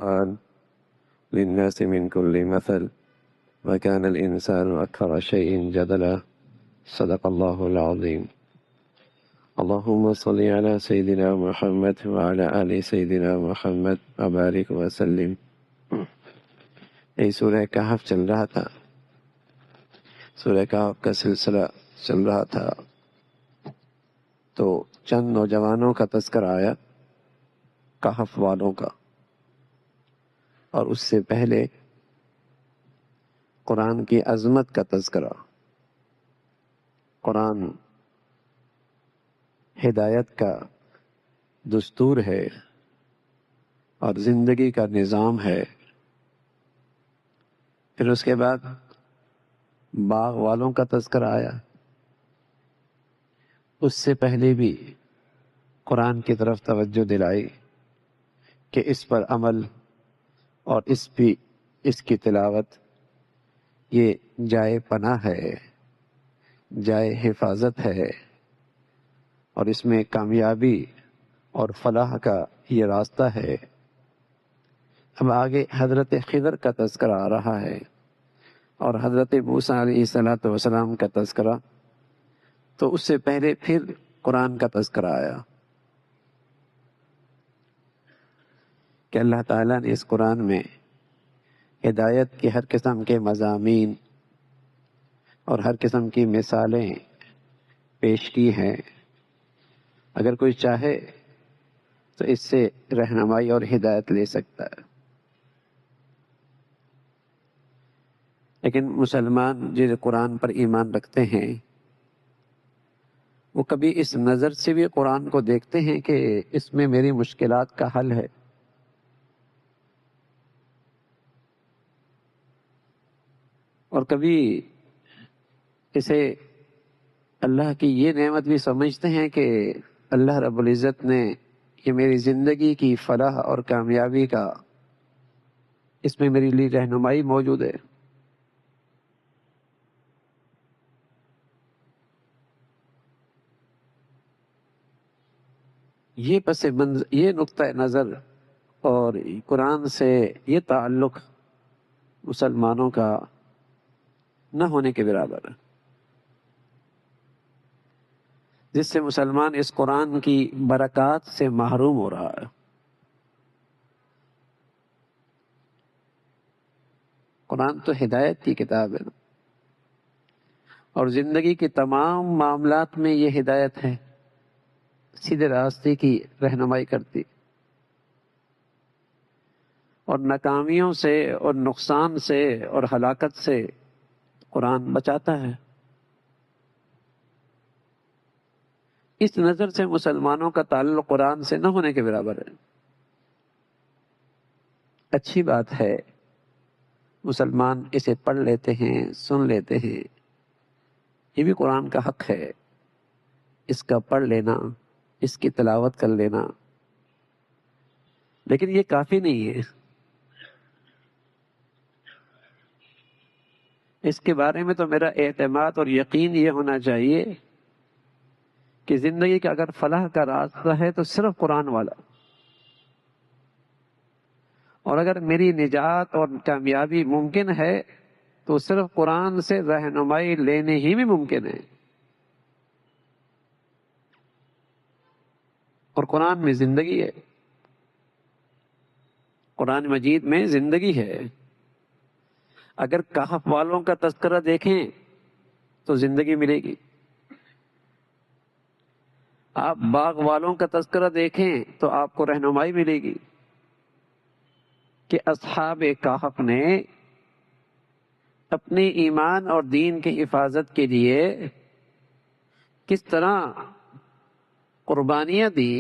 القرآن للناس من كل مثل وكان الإنسان أكثر شيء جدلا صدق الله العظيم. اللهم صل على سيدنا محمد وعلى آل سيدنا محمد وبارك وسلم. سورہ کہف چل رہا تھا، سورہ کہف کا سلسلہ چل رہا تھا، تو چند نوجوانوں کا تذکرہ آیا، کہف والوں کا، اور اس سے پہلے قرآن کی عظمت کا تذکرہ. قرآن ہدایت کا دستور ہے اور زندگی کا نظام ہے. پھر اس کے بعد باغ والوں کا تذکرہ آیا. اس سے پہلے بھی قرآن کی طرف توجہ دلائی کہ اس پر عمل اور اس کی تلاوت یہ جائے پناہ ہے، جائے حفاظت ہے، اور اس میں کامیابی اور فلاح کا یہ راستہ ہے. اب آگے حضرت خضر کا تذکرہ آ رہا ہے اور حضرت موسیٰ علیہ السلام کا تذکرہ. تو اس سے پہلے پھر قرآن کا تذکرہ آیا کہ اللہ تعالیٰ نے اس قرآن میں ہدایت کی ہر قسم کے مضامین اور ہر قسم کی مثالیں پیش کی ہیں. اگر کوئی چاہے تو اس سے رہنمائی اور ہدایت لے سکتا ہے. لیکن مسلمان جو قرآن پر ایمان رکھتے ہیں وہ کبھی اس نظر سے بھی قرآن کو دیکھتے ہیں کہ اس میں میری مشکلات کا حل ہے. اور کبھی اسے اللہ کی یہ نعمت بھی سمجھتے ہیں کہ اللہ رب العزت نے یہ میری زندگی کی فلاح اور کامیابی کا، اس میں میری لیے رہنمائی موجود ہے. یہ نقطہ نظر اور قرآن سے یہ تعلق مسلمانوں کا نہ ہونے کے برابر ہے، جس سے مسلمان اس قرآن کی برکات سے محروم ہو رہا ہے. قرآن تو ہدایت کی کتاب ہے اور زندگی کے تمام معاملات میں یہ ہدایت ہے، سیدھے راستے کی رہنمائی کرتی اور ناکامیوں سے اور نقصان سے اور ہلاکت سے قرآن بچاتا ہے. اس نظر سے مسلمانوں کا تعلق قرآن سے نہ ہونے کے برابر ہے. اچھی بات ہے، مسلمان اسے پڑھ لیتے ہیں، سن لیتے ہیں، یہ بھی قرآن کا حق ہے، اس کا پڑھ لینا، اس کی تلاوت کر لینا. لیکن یہ کافی نہیں ہے. اس کے بارے میں تو میرا اعتماد اور یقین یہ ہونا چاہیے کہ زندگی کا اگر فلاح کا راستہ ہے تو صرف قرآن والا، اور اگر میری نجات اور کامیابی ممکن ہے تو صرف قرآن سے رہنمائی لینے ہی میں ممکن ہے. اور قرآن میں زندگی ہے، قرآن مجید میں زندگی ہے. اگر کہف والوں کا تذکرہ دیکھیں تو زندگی ملے گی. آپ باغ والوں کا تذکرہ دیکھیں تو آپ کو رہنمائی ملے گی کہ اصحاب کہف نے اپنے ایمان اور دین کی حفاظت کے لیے کس طرح قربانیاں دی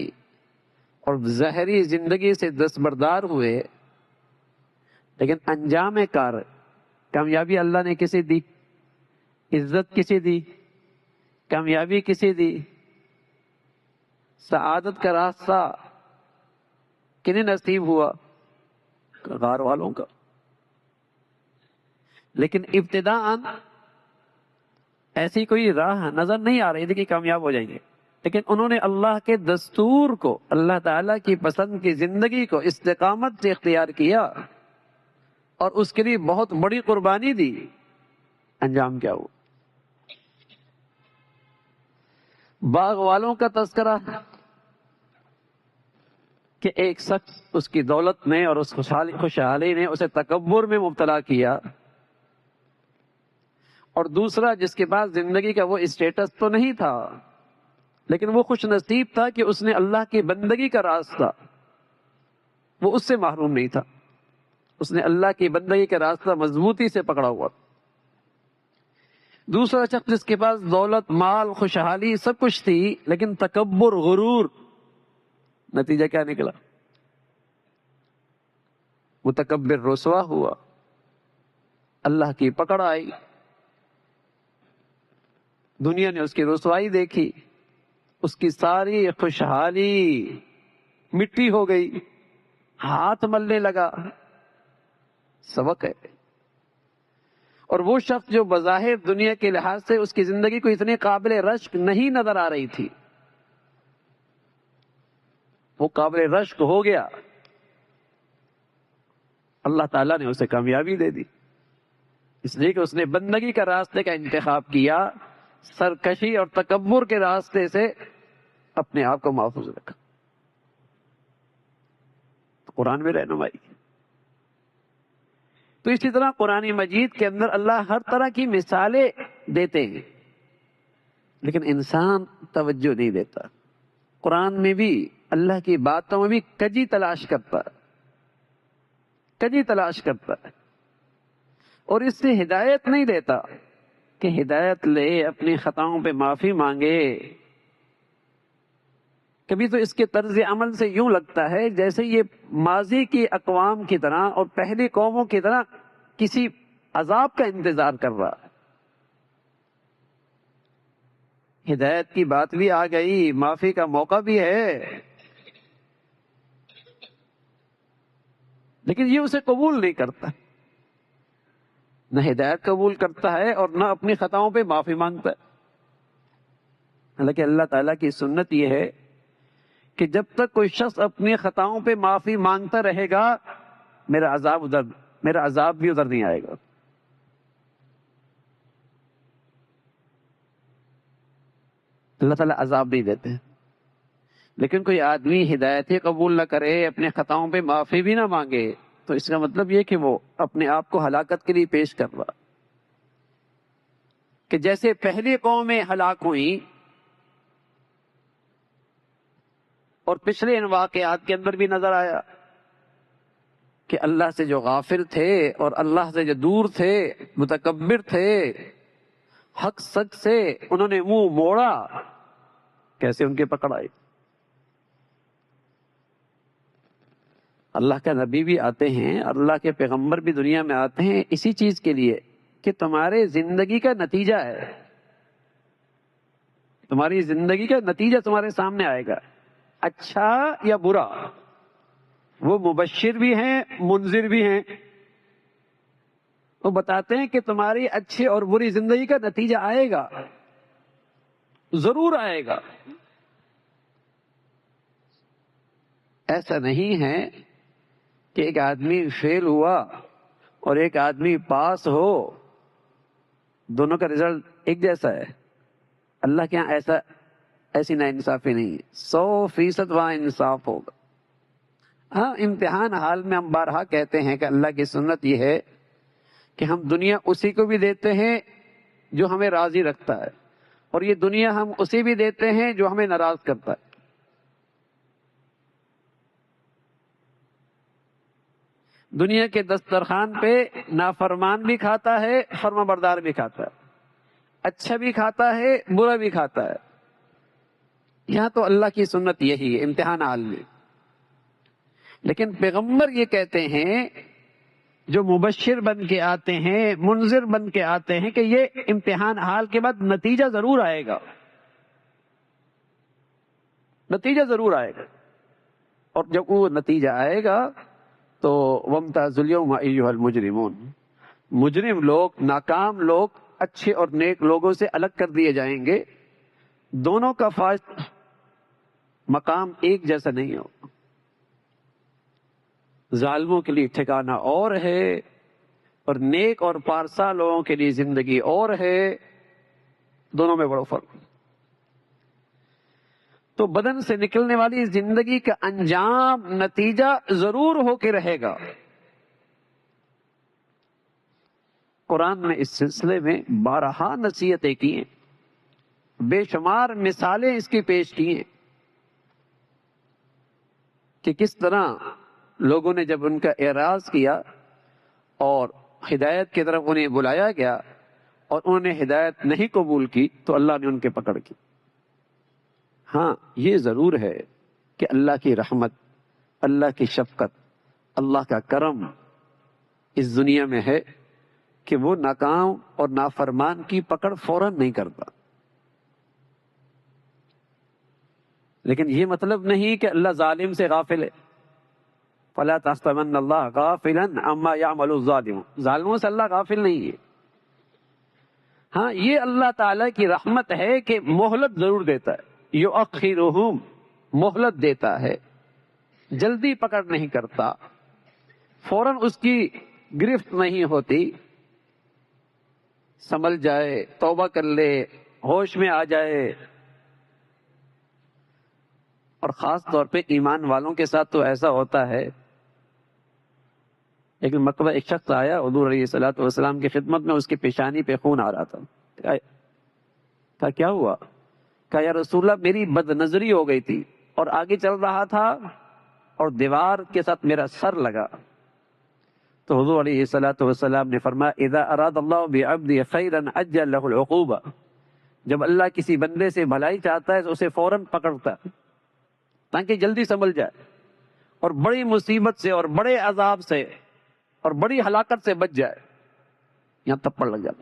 اور ظاہری زندگی سے دستبردار ہوئے، لیکن انجام کار کامیابی اللہ نے کسے دی، عزت کسے دی، کامیابی کسے دی، سعادت کا راستہ کنہیں نصیب ہوا؟ غار والوں کا. لیکن ابتداءً ایسی کوئی راہ نظر نہیں آ رہی تھی کہ کامیاب ہو جائیں گے. لیکن انہوں نے اللہ کے دستور کو، اللہ تعالیٰ کی پسند کی زندگی کو استقامت سے اختیار کیا اور اس کے لیے بہت بڑی قربانی دی. انجام کیا ہوا؟ باغ والوں کا تذکرہ کہ ایک شخص اس کی دولت نے اور اس خوشحالی نے اسے تکبر میں مبتلا کیا، اور دوسرا جس کے پاس زندگی کا وہ اسٹیٹس تو نہیں تھا لیکن وہ خوش نصیب تھا کہ اس نے اللہ کی بندگی کا راستہ، وہ اس سے محروم نہیں تھا، اس نے اللہ کی بندگی کا راستہ مضبوطی سے پکڑا ہوا. دوسرا شخص جس کے پاس دولت، مال، خوشحالی سب کچھ تھی لیکن تکبر، غرور، نتیجہ کیا نکلا؟ متکبر رسوا ہوا، اللہ کی پکڑ آئی، دنیا نے اس کی رسوائی دیکھی، اس کی ساری خوشحالی مٹی ہو گئی، ہاتھ ملنے لگا. سبق ہے. اور وہ شخص جو بظاہر دنیا کے لحاظ سے اس کی زندگی کو اتنے قابل رشک نہیں نظر آ رہی تھی، وہ قابل رشک ہو گیا. اللہ تعالیٰ نے اسے کامیابی دے دی، اس لیے کہ اس نے بندگی کا راستے کا انتخاب کیا، سرکشی اور تکبر کے راستے سے اپنے آپ کو محفوظ رکھا. قرآن میں رہنمائی. تو اسی طرح قرآن مجید کے اندر اللہ ہر طرح کی مثالیں دیتے ہیں لیکن انسان توجہ نہیں دیتا. قرآن میں بھی اللہ کی باتوں میں بھی کجی تلاش کرتا ہے، کجی تلاش کرتا ہے، اور اس سے ہدایت نہیں دیتا کہ ہدایت لے، اپنی خطاؤں پہ معافی مانگے. کبھی تو اس کے طرز عمل سے یوں لگتا ہے جیسے یہ ماضی کی اقوام کی طرح اور پہلی قوموں کی طرح کسی عذاب کا انتظار کر رہا ہے. ہدایت کی بات بھی آ گئی، معافی کا موقع بھی ہے، لیکن یہ اسے قبول نہیں کرتا، نہ ہدایت قبول کرتا ہے اور نہ اپنی خطاؤں پہ معافی مانگتا ہے. حالانکہ اللہ تعالیٰ کی سنت یہ ہے کہ جب تک کوئی شخص اپنی خطاؤں پہ معافی مانگتا رہے گا میرا عذاب بھی ادھر نہیں آئے گا. اللہ تعالیٰ عذاب نہیں دیتے، لیکن کوئی آدمی ہدایت ہی قبول نہ کرے، اپنے خطاؤں پہ معافی بھی نہ مانگے، تو اس کا مطلب یہ کہ وہ اپنے آپ کو ہلاکت کے لیے پیش کر رہا. کہ جیسے پہلی قومیں ہلاک ہوئیں اور پچھلے ان واقعات کے اندر بھی نظر آیا کہ اللہ سے جو غافل تھے اور اللہ سے جو دور تھے، متکبر تھے، حق سچ سے انہوں نے منہ موڑا، کیسے ان کے پکڑ آئی. اللہ کا نبی بھی آتے ہیں، اللہ کے پیغمبر بھی دنیا میں آتے ہیں اسی چیز کے لیے کہ تمہارے زندگی کا نتیجہ ہے، تمہاری زندگی کا نتیجہ تمہارے سامنے آئے گا، اچھا یا برا. وہ مبشر بھی ہیں، منذر بھی ہیں. وہ بتاتے ہیں کہ تمہاری اچھی اور بری زندگی کا نتیجہ آئے گا، ضرور آئے گا. ایسا نہیں ہے کہ ایک آدمی فیل ہوا اور ایک آدمی پاس ہو، دونوں کا رزلٹ ایک جیسا ہے. اللہ کے یہاں ایسی نا انصافی نہیں، 100% وہاں انصاف ہوگا. ہاں، امتحان حال میں ہم بارہا کہتے ہیں کہ اللہ کی سنت یہ ہے کہ ہم دنیا اسی کو بھی دیتے ہیں جو ہمیں راضی رکھتا ہے، اور یہ دنیا ہم اسی بھی دیتے ہیں جو ہمیں ناراض کرتا ہے. دنیا کے دسترخوان پہ نافرمان بھی کھاتا ہے، فرما بردار بھی کھاتا ہے، اچھا بھی کھاتا ہے، برا بھی کھاتا ہے. یہاں تو اللہ کی سنت یہی ہے امتحان حال میں. لیکن پیغمبر یہ کہتے ہیں جو مبشر بن کے آتے ہیں، منذر بن کے آتے ہیں، کہ یہ امتحان حال کے بعد نتیجہ ضرور آئے گا، نتیجہ ضرور آئے گا. اور جب وہ نتیجہ آئے گا تو وَامْتَازُوا الْيَوْمَ أَيُّهَا الْمُجْرِمُونَ، مجرم لوگ، ناکام لوگ اچھے اور نیک لوگوں سے الگ کر دیے جائیں گے. دونوں کا مقام ایک جیسا نہیں ہو. ظالموں کے لیے ٹھکانہ اور ہے اور نیک اور پارسا لوگوں کے لیے زندگی اور ہے. دونوں میں بڑا فرق. تو بدن سے نکلنے والی زندگی کا انجام نتیجہ ضرور ہو کے رہے گا. قرآن نے اس سلسلے میں بارہا نصیحتیں کی ہیں، بے شمار مثالیں اس کی پیش کی ہیں کہ کس طرح لوگوں نے جب ان کا اعراض کیا اور ہدایت کی طرف انہیں بلایا گیا اور انہوں نے ہدایت نہیں قبول کی تو اللہ نے ان کے پکڑ کی. ہاں یہ ضرور ہے کہ اللہ کی رحمت، اللہ کی شفقت، اللہ کا کرم اس دنیا میں ہے کہ وہ ناکام اور نافرمان کی پکڑ فوراً نہیں کرتا. لیکن یہ مطلب نہیں کہ اللہ ظالم سے غافل ہے. فَلَا تَحْسَبَنَّ اللَّهَ غَافِلًا عَمَّا يَعْمَلُ الظَّالِمُونَ. ظالموں سے اللہ غافل نہیں ہے. ہاں یہ اللہ تعالیٰ کی رحمت ہے کہ مہلت ضرور دیتا ہے. یؤخرہم، مہلت دیتا ہے، جلدی پکڑ نہیں کرتا، فوراً اس کی گرفت نہیں ہوتی. سنبھل جائے، توبہ کر لے، ہوش میں آ جائے. اور خاص طور پہ ایمان والوں کے ساتھ تو ایسا ہوتا ہے. ایک مرتبہ ایک شخص آیا حضور علیہ الصلوۃ والسلام کی خدمت میں، اس کی پیشانی پہ خون آ رہا تھا. کہا کیا ہوا؟ کہا یا رسول اللہ میری بد نظری ہو گئی تھی اور آگے چل رہا تھا اور دیوار کے ساتھ میرا سر لگا. تو حضور علیہ الصلوۃ والسلام نے فرمایا اذا اراد اللہ بعبد خیرا عجل له العقوبہ. جب اللہ کسی بندے سے بھلائی چاہتا ہے تو اسے فوراً پکڑتا ہے تاکہ جلدی سنبھل جائے اور بڑی مصیبت سے اور بڑے عذاب سے اور بڑی ہلاکت سے بچ جائے. یہاں تھپڑ لگ جاتا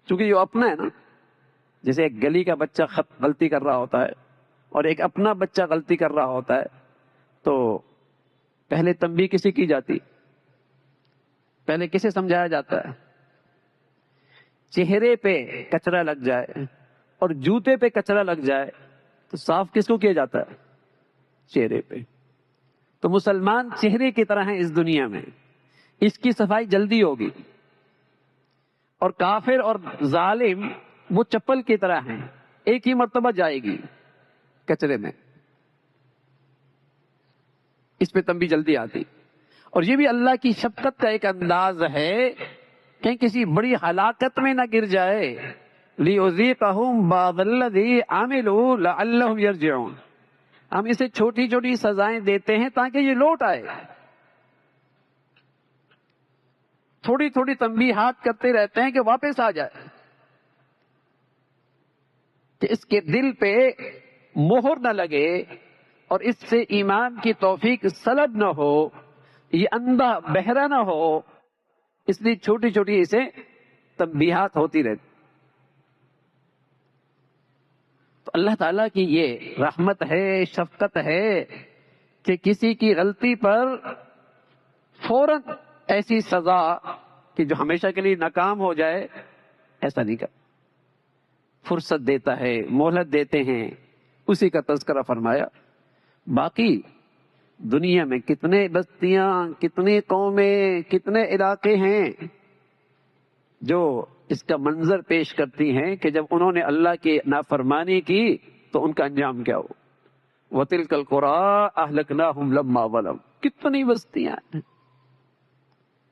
چونکہ یہ اپنا ہے نا. جیسے ایک گلی کا بچہ غلطی کر رہا ہوتا ہے اور ایک اپنا بچہ غلطی کر رہا ہوتا ہے تو پہلے تنبیہ کسی کی جاتی؟ پہلے کسے سمجھایا جاتا ہے؟ چہرے پہ کچرا لگ جائے اور جوتے پہ کچرا لگ جائے تو صاف کس کو کیا جاتا ہے؟ چہرے پہ. تو مسلمان چہرے کی طرح ہیں اس دنیا میں، اس کی صفائی جلدی ہوگی. اور کافر اور ظالم وہ چپل کی طرح ہیں، ایک ہی مرتبہ جائے گی کچرے میں، اس پہ تنبیہ جلدی آتی. اور یہ بھی اللہ کی شفقت کا ایک انداز ہے کہ کسی بڑی ہلاکت میں نہ گر جائے. لِيُذِيقَهُمْ بَعْضَ الَّذِي عَمِلُوا لَعَلَّهُمْ يَرْجِعُونَ. ہم اسے چھوٹی چھوٹی سزائیں دیتے ہیں تاکہ یہ لوٹ آئے. تھوڑی تھوڑی تنبیہات کرتے رہتے ہیں کہ واپس آ جائے، کہ اس کے دل پہ مہر نہ لگے اور اس سے ایمان کی توفیق سلب نہ ہو، یہ اندھا بہرا نہ ہو. اس لیے چھوٹی چھوٹی اسے تنبیہات ہوتی رہتی. تو اللہ تعالیٰ کی یہ رحمت ہے، شفقت ہے کہ کسی کی غلطی پر فوراً ایسی سزا کہ جو ہمیشہ کے لیے ناکام ہو جائے ایسا نہیں کرتا. فرصت دیتا ہے، مہلت دیتے ہیں. اسی کا تذکرہ فرمایا. باقی دنیا میں کتنے بستیاں، کتنے قومیں، کتنے علاقے ہیں جو اس کا منظر پیش کرتی ہیں کہ جب انہوں نے اللہ کی نافرمانی کی تو ان کا انجام کیا ہو. وَتِلْكَ الْقُرَىٰ أَهْلَكْنَاهُمْ لَمَّا ظَلَمُوا. کتنی بستیاں ہیں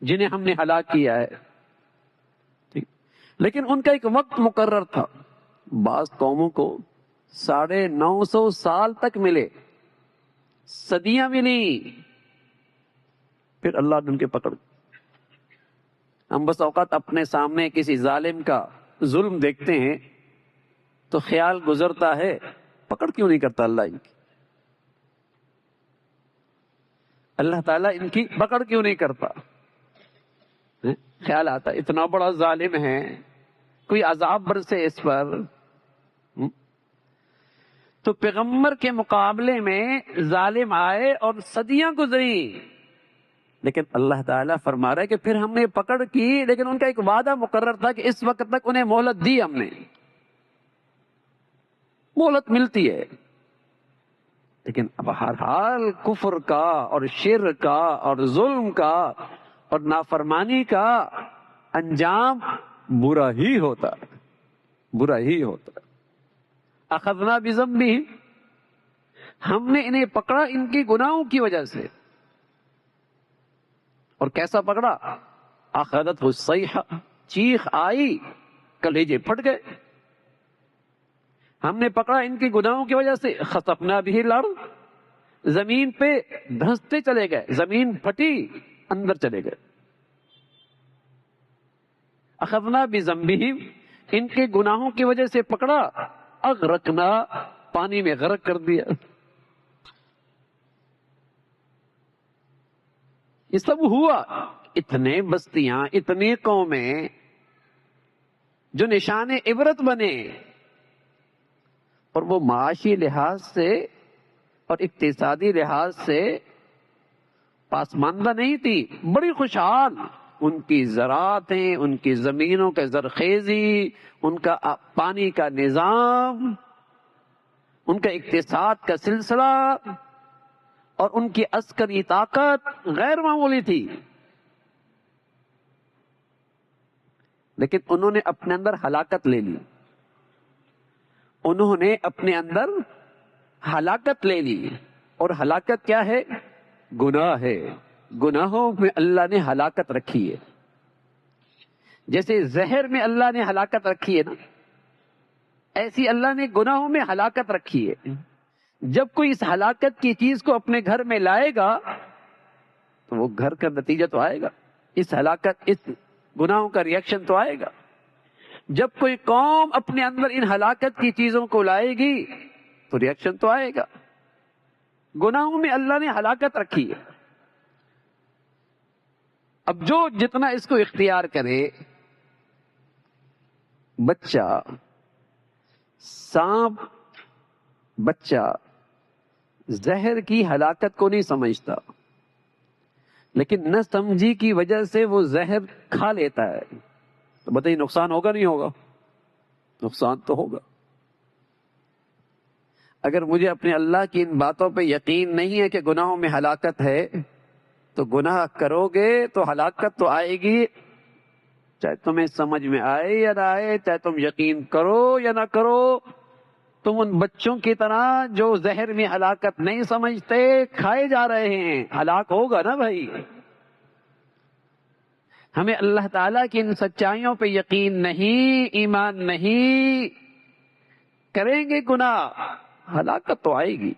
جنہیں ہم نے ہلاک کیا ہے. لیکن ان کا ایک وقت مقرر تھا. بعض قوموں کو 950 سال تک ملے، صدیاں ملی، پھر اللہ نے ان کے پکڑ. ہم بس اوقات اپنے سامنے کسی ظالم کا ظلم دیکھتے ہیں تو خیال گزرتا ہے پکڑ کیوں نہیں کرتا اللہ ان کی، اللہ تعالیٰ ان کی پکڑ کیوں نہیں کرتا. خیال آتا اتنا بڑا ظالم ہے، کوئی عذاب برسے اس پر. تو پیغمبر کے مقابلے میں ظالم آئے اور صدیاں گزری، لیکن اللہ تعالیٰ فرما رہا ہے کہ پھر ہم نے پکڑ کی، لیکن ان کا ایک وعدہ مقرر تھا کہ اس وقت تک انہیں مہلت دی. ہم نے مہلت ملتی ہے لیکن اب ہر حال کفر کا اور شرک کا اور ظلم کا اور نافرمانی کا انجام برا ہی ہوتا ہے، برا ہی ہوتا ہے۔ اخذنا بذنبہم، ہم نے انہیں پکڑا ان کے گناہوں کی وجہ سے۔ اور کیسا پکڑا؟ اخذتہ الصیحہ، چیخ آئی، کلیجے پھٹ گئے۔ ہم نے پکڑا ان کے گناہوں کی وجہ سے، خسفنا بہ الارض، زمین پہ دھنستے چلے گئے، زمین پھٹی، اندر چلے گئے۔ اخذنا بذنبہم، ان کے گناہوں کی وجہ سے پکڑا، اغرقنا، پانی میں غرق کر دیا۔ یہ سب ہوا، اتنے بستیاں، اتنی قومیں جو نشان عبرت بنے، اور وہ معاشی لحاظ سے اور اقتصادی لحاظ سے پاسماندہ نہیں تھی، بڑی خوشحال، ان کی زراعتیں، ان کی زمینوں کے زرخیزی، ان کا پانی کا نظام، ان کا اقتصاد کا سلسلہ اور ان کی عسکری طاقت غیر معمولی تھی۔ لیکن انہوں نے اپنے اندر ہلاکت لے لی، انہوں نے اپنے اندر ہلاکت لے لی۔ اور ہلاکت کیا ہے؟ گناہ ہے۔ گناہوں میں اللہ نے ہلاکت رکھی ہے، جیسے زہر میں اللہ نے ہلاکت رکھی ہے نا، ایسی اللہ نے گناہوں میں ہلاکت رکھی ہے۔ جب کوئی اس ہلاکت کی چیز کو اپنے گھر میں لائے گا تو وہ گھر کا نتیجہ تو آئے گا، اس ہلاکت، اس گناہوں کا ریئیکشن تو آئے گا۔ جب کوئی قوم اپنے اندر ان ہلاکت کی چیزوں کو لائے گی تو ریئیکشن تو آئے گا۔ گناہوں میں اللہ نے ہلاکت رکھی ہے۔ اب جو جتنا اس کو اختیار کرے، بچہ، سانپ بچہ زہر کی ہلاکت کو نہیں سمجھتا، لیکن نہ سمجھی کی وجہ سے وہ زہر کھا لیتا ہے، تو بتائیے نقصان ہوگا نہیں ہوگا؟ نقصان تو ہوگا۔ اگر مجھے اپنے اللہ کی ان باتوں پہ یقین نہیں ہے کہ گناہوں میں ہلاکت ہے، تو گناہ کرو گے تو ہلاکت تو آئے گی، چاہے تمہیں سمجھ میں آئے یا نہ آئے، چاہے تم یقین کرو یا نہ کرو۔ تم ان بچوں کی طرح جو زہر میں ہلاکت نہیں سمجھتے، کھائے جا رہے ہیں، ہلاک ہوگا نا بھائی۔ ہمیں اللہ تعالیٰ کی ان سچائیوں پہ یقین نہیں، ایمان نہیں، کریں گے گناہ، ہلاکت تو آئے گی۔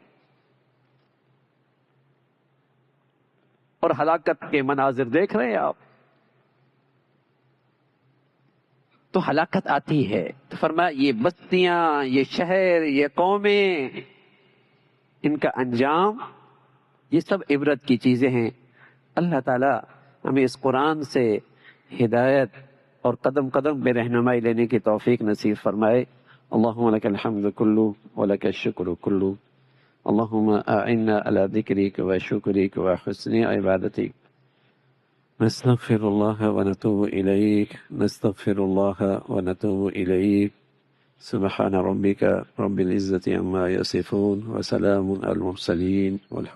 اور ہلاکت کے مناظر دیکھ رہے ہیں آپ، تو ہلاکت آتی ہے۔ تو فرمایا یہ بستیاں، یہ شہر، یہ قومیں، ان کا انجام، یہ سب عبرت کی چیزیں ہیں۔ اللہ تعالیٰ ہمیں اس قرآن سے ہدایت اور قدم قدم پہ رہنمائی لینے کی توفیق نصیب فرمائے۔ اللہم لک الحمد کلو ولک الشکر کلو، اللہم اعنا علی ذکرک و شکرک و حسن عبادتک۔ نستغفر اللہ ونتوب الیک، نستغفر اللہ ونتوب الیک۔ سبحان ربک رب العزة عما یصفون وسلام علی المرسلین والحمد